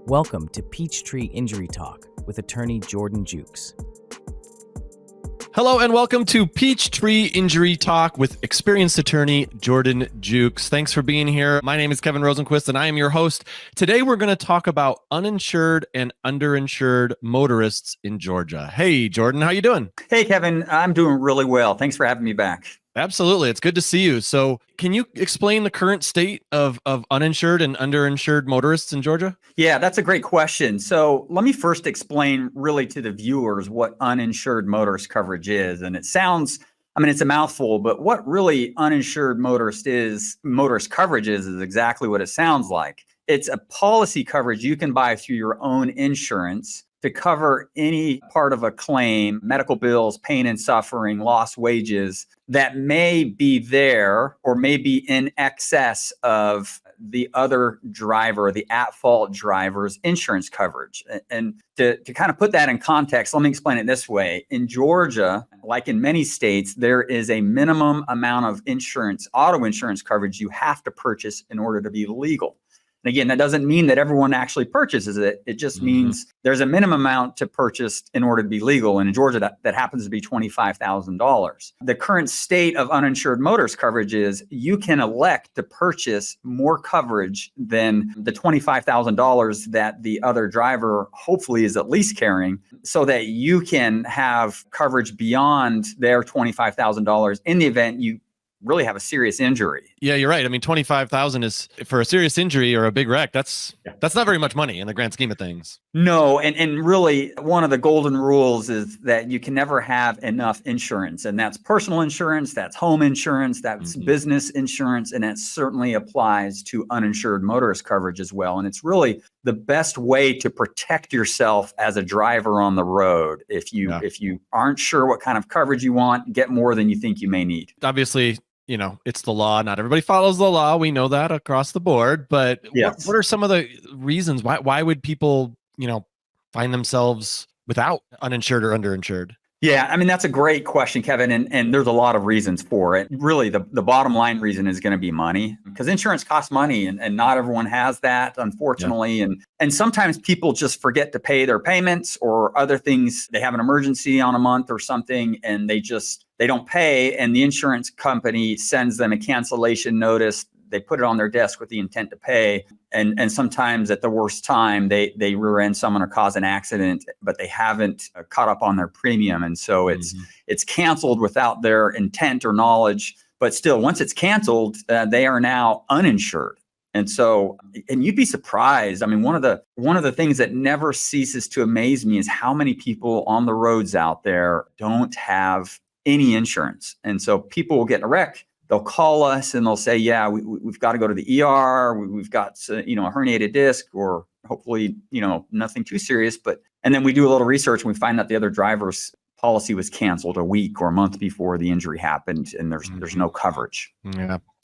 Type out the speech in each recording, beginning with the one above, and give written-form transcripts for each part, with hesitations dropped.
Welcome to Peachtree Injury Talk with attorney Jordan Jukes. Hello and welcome to Peachtree Injury Talk with experienced attorney Jordan Jukes. Thanks for being here. My name is Kevin Rosenquist and I am your host. Today we're going to talk about uninsured and underinsured motorists in Georgia. Hey Jordan, how you doing? Hey Kevin, I'm doing really well. Thanks for having me back. Absolutely. It's good to see you. So can you explain the current state of uninsured and underinsured motorists in Georgia? Yeah, that's a great question. So let me first explain really to the viewers what uninsured motorist coverage is. And it sounds, it's a mouthful, but what really uninsured motorist coverage is exactly what it sounds like. It's a policy coverage you can buy through your own insurance to cover any part of a claim, medical bills, pain and suffering, lost wages that may be there or may be in excess of the other driver, the at-fault driver's insurance coverage. And to kind of put that in context, let me explain it this way. In Georgia, like in many states, there is a minimum amount of insurance, auto insurance coverage you have to purchase in order to be legal. And again, that doesn't mean that everyone actually purchases it. It just means there's a minimum amount to purchase in order to be legal. And in Georgia, that happens to be $25,000. The current state of uninsured motorist coverage is you can elect to purchase more coverage than the $25,000 that the other driver hopefully is at least carrying, so that you can have coverage beyond their $25,000 in the event you really have a serious injury. Yeah, you're right. $25,000 is for a serious injury or a big wreck. That's not very much money in the grand scheme of things. No, and really one of the golden rules is that you can never have enough insurance, and that's personal insurance, that's home insurance, that's business insurance, and that certainly applies to uninsured motorist coverage as well. And it's really the best way to protect yourself as a driver on the road. If you aren't sure what kind of coverage you want, get more than you think you may need. Obviously, it's the law. Not everybody follows the law. We know that across the board. But yes. What are some of the reasons why would people, find themselves without uninsured or underinsured? Yeah, that's a great question, Kevin, and there's a lot of reasons for it. Really, the bottom line reason is going to be money, because insurance costs money, and not everyone has that, unfortunately. Yeah. And sometimes people just forget to pay their payments or other things. They have an emergency on a month or something, and they don't pay, and the insurance company sends them a cancellation notice. They put it on their desk with the intent to pay. And sometimes at the worst time, they rear end someone or cause an accident, but they haven't caught up on their premium. And so it's canceled without their intent or knowledge. But still, once it's canceled, they are now uninsured. And so, and you'd be surprised. One of the things that never ceases to amaze me is how many people on the roads out there don't have any insurance. And so people will get in a wreck. They'll call us and they'll say, yeah, we've got to go to the ER. We've got a herniated disc, or hopefully, nothing too serious. And then we do a little research and we find out the other driver's policy was canceled a week or a month before the injury happened, and there's no coverage.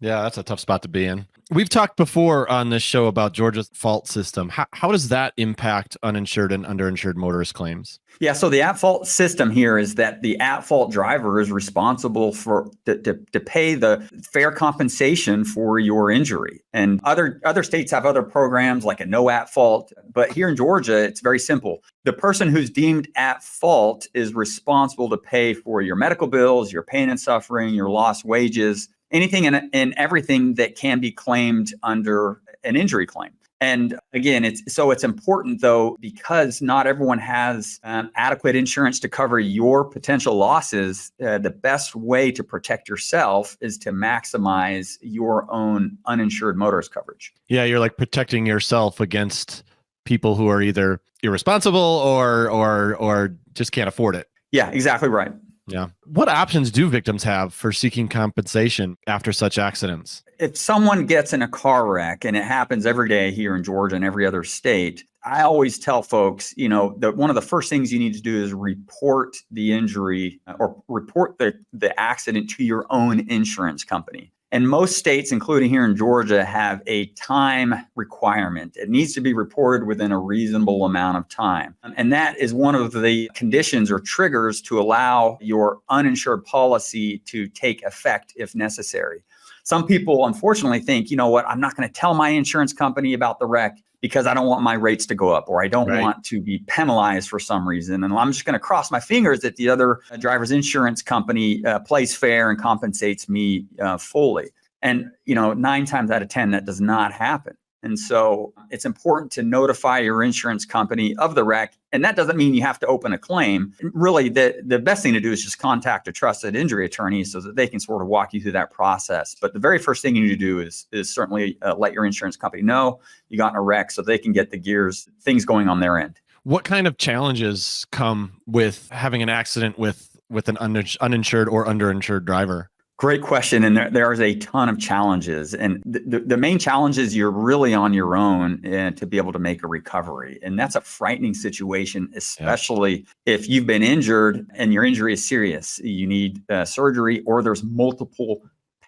Yeah, that's a tough spot to be in. We've talked before on this show about Georgia's fault system. How does that impact uninsured and underinsured motorist claims? Yeah, so the at-fault system here is that the at-fault driver is responsible to pay the fair compensation for your injury. And other states have other programs like a no at-fault, but here in Georgia, it's very simple. The person who's deemed at fault is responsible to pay for your medical bills, your pain and suffering, your lost wages, anything and everything that can be claimed under an injury claim. And again, it's important, though, because not everyone has adequate insurance to cover your potential losses. The best way to protect yourself is to maximize your own uninsured motorist coverage. Yeah, you're like protecting yourself against people who are either irresponsible or just can't afford it. Yeah, exactly right. Yeah. What options do victims have for seeking compensation after such accidents? If someone gets in a car wreck, and it happens every day here in Georgia and every other state, I always tell folks, that one of the first things you need to do is report the injury or report the accident to your own insurance company. And most states, including here in Georgia, have a time requirement. It needs to be reported within a reasonable amount of time. And that is one of the conditions or triggers to allow your uninsured policy to take effect if necessary. Some people, unfortunately, think, I'm not going to tell my insurance company about the wreck because I don't want my rates to go up, or I don't Right. want to be penalized for some reason. And I'm just going to cross my fingers that the other driver's insurance company plays fair and compensates me fully. And, 9 times out of 10, that does not happen. And so it's important to notify your insurance company of the wreck. And that doesn't mean you have to open a claim. Really, the best thing to do is just contact a trusted injury attorney so that they can sort of walk you through that process. But the very first thing you need to do is certainly let your insurance company know you got in a wreck so they can get things going on their end. What kind of challenges come with having an accident with an uninsured or underinsured driver? Great question. And there is a ton of challenges. And the main challenge is you're really on your own to be able to make a recovery. And that's a frightening situation, especially if you've been injured and your injury is serious. You need surgery, or there's multiple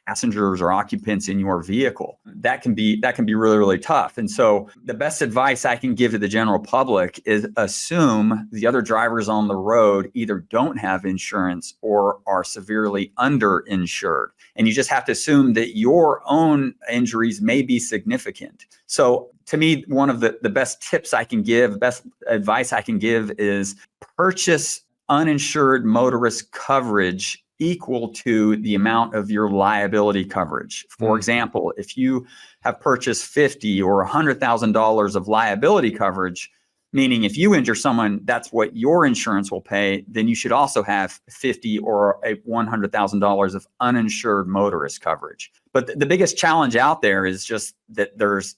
passengers or occupants in your vehicle. That can be really, really tough. And so the best advice I can give to the general public is assume the other drivers on the road either don't have insurance or are severely underinsured. And you just have to assume that your own injuries may be significant. So to me, one of the best tips I can give, best advice I can give is purchase uninsured motorist coverage equal to the amount of your liability coverage. For example, if you have purchased $50,000 or $100,000 of liability coverage, meaning if you injure someone, that's what your insurance will pay, then you should also have $50,000 or $100,000 of uninsured motorist coverage. But the biggest challenge out there is just that there's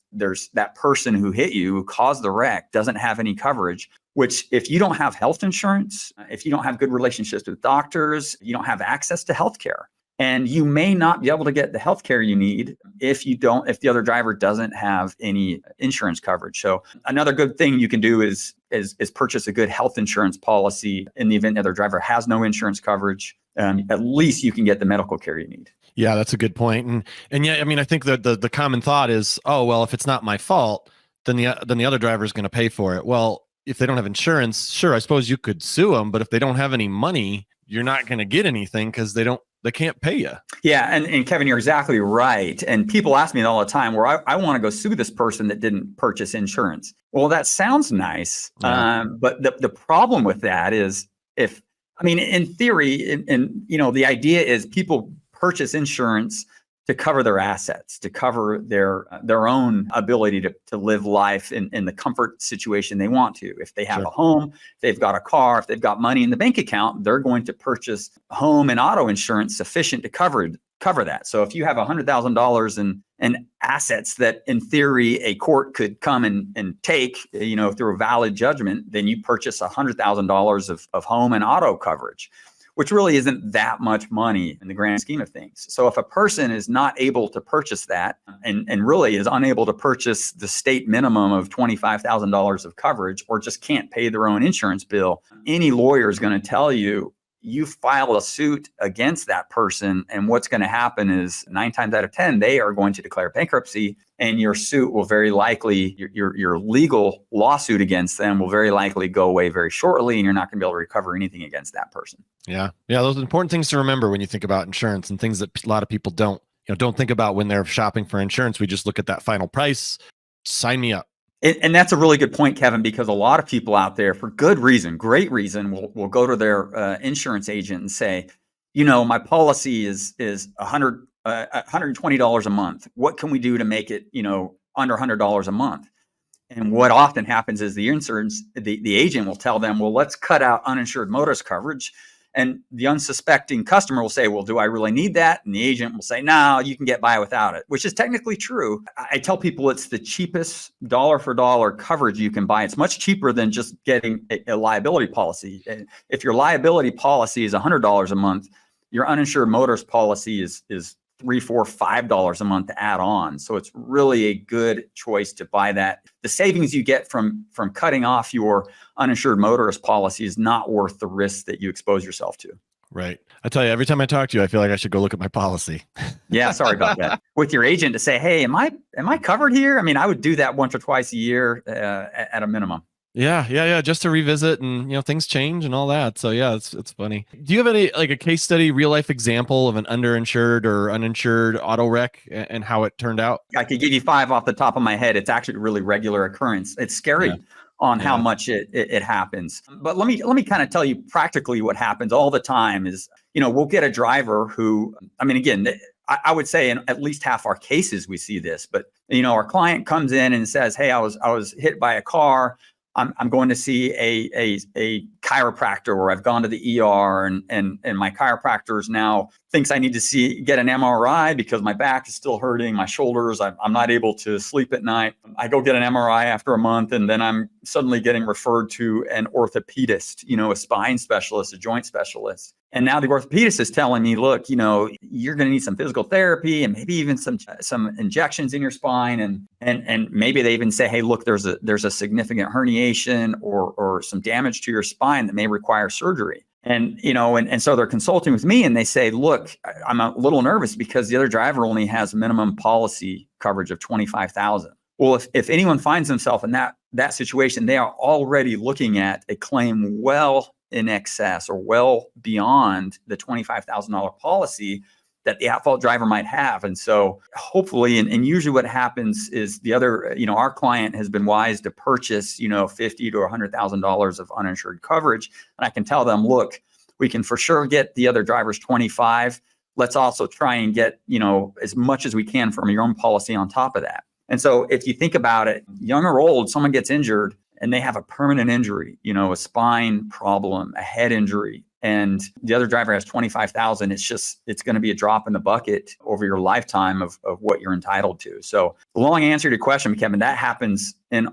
that person who hit you, who caused the wreck, doesn't have any coverage. Which, if you don't have health insurance, if you don't have good relationships with doctors, you don't have access to healthcare. And you may not be able to get the healthcare you need if the other driver doesn't have any insurance coverage. So another good thing you can do is purchase a good health insurance policy in the event the other driver has no insurance coverage. At least you can get the medical care you need. Yeah, that's a good point. And yeah, I mean, I think that the common thought is, oh, well, if it's not my fault, then the other driver is going to pay for it. Well, if they don't have insurance, sure, I suppose you could sue them, but if they don't have any money, you're not going to get anything because they can't pay you. Yeah. And Kevin, you're exactly right. And people ask me all the time where I want to go sue this person that didn't purchase insurance. Well, that sounds nice. Yeah. But the problem with that is in theory, and the idea is people purchase insurance to cover their assets, to cover their own ability to live life in the comfort situation they want to. If they have a home, if they've got a car, if they've got money in the bank account, they're going to purchase home and auto insurance sufficient to cover that. So if you have $100,000 in assets that in theory a court could come and take, through a valid judgment, then you purchase $100,000 of home and auto coverage, which really isn't that much money in the grand scheme of things. So if a person is not able to purchase that and really is unable to purchase the state minimum of $25,000 of coverage, or just can't pay their own insurance bill, any lawyer is going to tell you file a suit against that person. And what's going to happen is 9 times out of 10, they are going to declare bankruptcy, and your suit will very likely, your legal lawsuit against them will very likely go away very shortly, and you're not going to be able to recover anything against that person. Yeah. Those are important things to remember when you think about insurance, and things that a lot of people don't think about when they're shopping for insurance. We just look at that final price. Sign me up. And that's a really good point, Kevin, because a lot of people out there, for good reason, great reason, will go to their insurance agent and say, my policy is $120 a month. What can we do to make it, under $100 a month? And what often happens is the agent will tell them, well, let's cut out uninsured motorist coverage. And the unsuspecting customer will say, well, do I really need that? And the agent will say, no, you can get by without it, which is technically true. I tell people it's the cheapest dollar for dollar coverage you can buy. It's much cheaper than just getting a liability policy. If your liability policy is $100 a month, your uninsured motorist policy is $3, $4, $5 a month to add on. So it's really a good choice to buy that. The savings you get from cutting off your uninsured motorist policy is not worth the risk that you expose yourself to. Right. I tell you, every time I talk to you, I feel like I should go look at my policy. Yeah, sorry about that. With your agent to say, hey, am I covered here? I mean, I would do that once or twice a year at a minimum. Yeah. Just to revisit, and things change and all that. So yeah, it's funny. Do you have any like a case study, real life example of an underinsured or uninsured auto wreck and how it turned out? I could give you five off the top of my head. It's actually a really regular occurrence. It's Yeah. scary on how Yeah. much it happens. But let me kind of tell you practically what happens all the time is, we'll get a driver who, I mean, again, I would say in at least half our cases we see this, but our client comes in and says, "Hey, I was hit by a car. I'm going to see a chiropractor, or I've gone to the ER, and my chiropractor now thinks I need to get an MRI because my back is still hurting, my shoulders, I'm not able to sleep at night. I go get an MRI after a month, and then I'm suddenly getting referred to an orthopedist, a spine specialist, a joint specialist. And now the orthopedist is telling me, look, you're going to need some physical therapy and maybe even some injections in your spine. And maybe they even say, hey, look, there's a significant herniation or some damage to your spine that may require surgery. And, and so they're consulting with me and they say, look, I'm a little nervous because the other driver only has minimum policy coverage of $25,000. Well, if anyone finds themselves in that situation, they are already looking at a claim well in excess or well beyond the $25,000 policy that the at-fault driver might have. And so hopefully, and usually what happens is the other, our client has been wise to purchase, $50,000 to $100,000 of uninsured coverage. And I can tell them, look, we can for sure get the other driver's 25. Let's also try and get, as much as we can from your own policy on top of that. And so if you think about it, young or old, someone gets injured and they have a permanent injury, a spine problem, a head injury, and the other driver has 25,000, it's going to be a drop in the bucket over your lifetime of what you're entitled to. So the long answer to your question, Kevin, that happens in,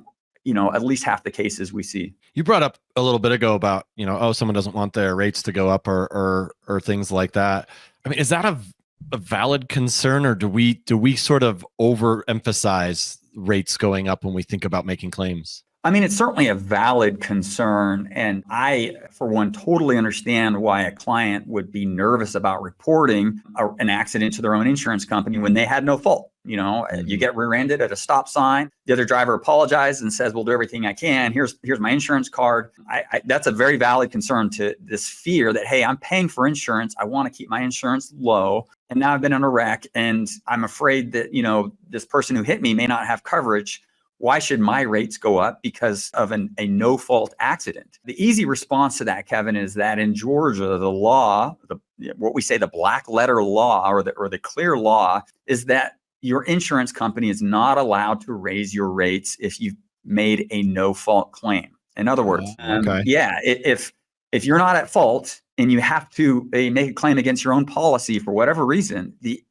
at least half the cases we see. You brought up a little bit ago about, someone doesn't want their rates to go up or things like that. I mean, is that a valid concern, or do we sort of overemphasize rates going up when we think about making claims? I mean, it's certainly a valid concern. And I, for one, totally understand why a client would be nervous about reporting an accident to their own insurance company when they had no fault. You get rear-ended at a stop sign. The other driver apologizes and says, we'll do everything I can. Here's my insurance card. That's a very valid concern, to this fear that, hey, I'm paying for insurance. I want to keep my insurance low. And now I've been in a wreck and I'm afraid that, this person who hit me may not have coverage. Why should my rates go up because of a no-fault accident? The easy response to that, Kevin, is that in Georgia, the law, what we say the black letter law or the clear law, is that your insurance company is not allowed to raise your rates if you've made a no-fault claim. In other words, if you're not at fault and you have to make a claim against your own policy for whatever reason, the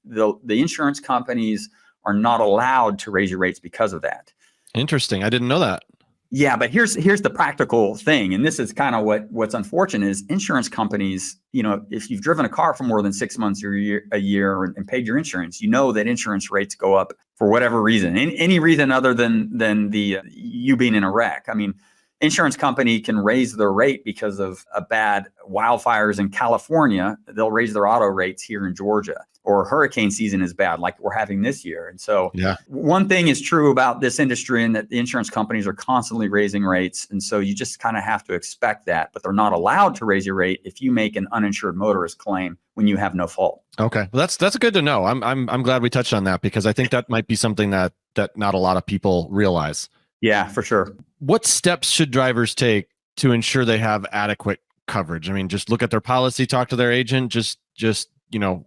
insurance companies are not allowed to raise your rates because of that. Interesting. I didn't know that. Yeah, but here's the practical thing, and this is kind of what's unfortunate is insurance companies, if you've driven a car for more than 6 months or a year and paid your insurance, that insurance rates go up for whatever reason, any reason other than the you being in a wreck. I mean, insurance company can raise their rate because of a bad wildfires in California. They'll raise their auto rates here in Georgia, or hurricane season is bad like we're having this year. And so one thing is true about this industry, and that the insurance companies are constantly raising rates. And so you just kind of have to expect that, but they're not allowed to raise your rate if you make an uninsured motorist claim when you have no fault. Okay. Well, that's good to know. I'm glad we touched on that, because I think that might be something that not a lot of people realize. Yeah, for sure. What steps should drivers take to ensure they have adequate coverage? I mean, just look at their policy, talk to their agent, just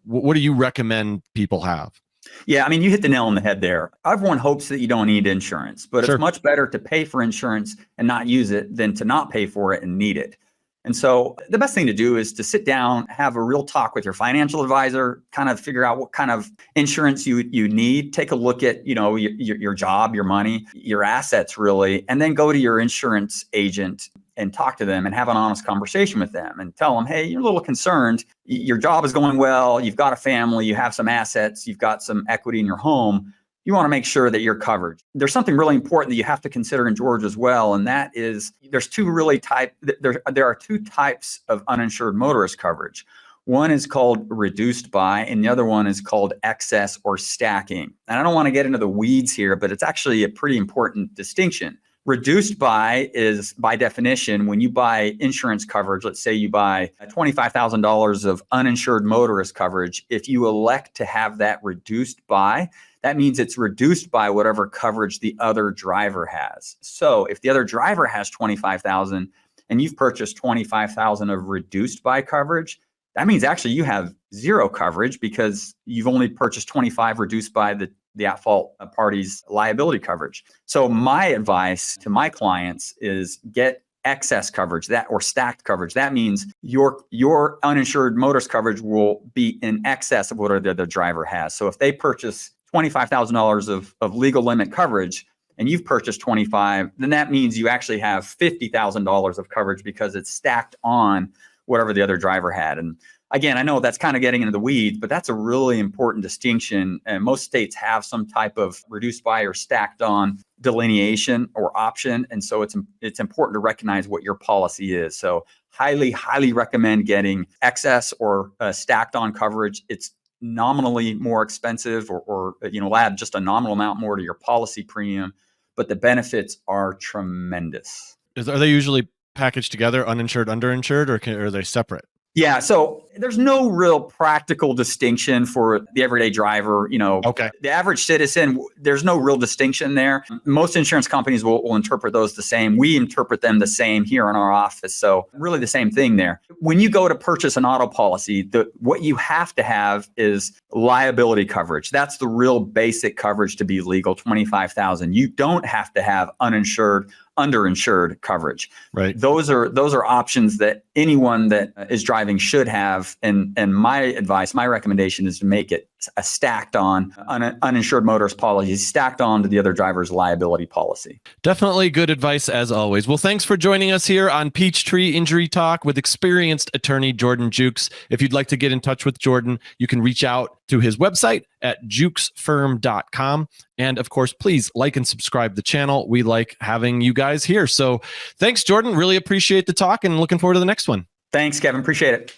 what do you recommend people have? Yeah, I mean, you hit the nail on the head there. Everyone hopes that you don't need insurance, but It's much better to pay for insurance and not use it than to not pay for it and need it. And so the best thing to do is to sit down, have a real talk with your financial advisor, kind of figure out what kind of insurance you need. Take a look at, your job, your money, your assets really, and then go to your insurance agent and talk to them and have an honest conversation with them and tell them, hey, you're a little concerned. Your job is going well. You've got a family, you have some assets, you've got some equity in your home. You want to make sure that you're covered. There's something really important that you have to consider in Georgia as well, and that is there are two types of uninsured motorist coverage. One is called reduced by, and the other one is called excess or stacking. And I don't want to get into the weeds here, but it's actually a pretty important distinction. Reduced by is, by definition, when you buy insurance coverage, let's say you buy $25,000 of uninsured motorist coverage, if you elect to have that reduced by, that means it's reduced by whatever coverage the other driver has. So if the other driver has $25,000 and you've purchased $25,000 of reduced by coverage, that means actually you have zero coverage because you've only purchased 25 reduced by the at-fault party's liability coverage. So my advice to my clients is get excess coverage, that or stacked coverage. That means your uninsured motorist coverage will be in excess of what the other driver has. So if they purchase $25,000 of legal limit coverage and you've purchased 25, then that means you actually have $50,000 of coverage because it's stacked on whatever the other driver had. And again, I know that's kind of getting into the weeds, but that's a really important distinction. And most states have some type of reduced by or stacked on delineation or option. And so it's important to recognize what your policy is. So highly recommend getting excess or stacked on coverage. It's nominally more expensive or add just a nominal amount more to your policy premium, but the benefits are tremendous. Are they usually packaged together, uninsured, underinsured, or are they separate? Yeah, so there's no real practical distinction for the everyday driver. Okay. The average citizen, there's no real distinction there. Most insurance companies will interpret those the same. We interpret them the same here in our office. So really the same thing there. When you go to purchase an auto policy, what you have to have is liability coverage. That's the real basic coverage to be legal, $25,000. You don't have to have uninsured, underinsured coverage. Right. Those are options that anyone that is driving should have. And my advice, my recommendation is to make it a stacked on uninsured motorist policy, stacked on to the other driver's liability policy. Definitely good advice as always. Well, thanks for joining us here on Peachtree Injury Talk with experienced attorney Jordan Jukes. If you'd like to get in touch with Jordan, you can reach out to his website at jukesfirm.com. And of course, please like and subscribe the channel. We like having you guys here. So thanks, Jordan. Really appreciate the talk and looking forward to the next one. Thanks, Kevin. Appreciate it.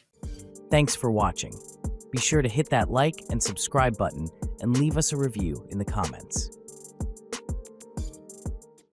Thanks for watching. Be sure to hit that like and subscribe button and leave us a review in the comments.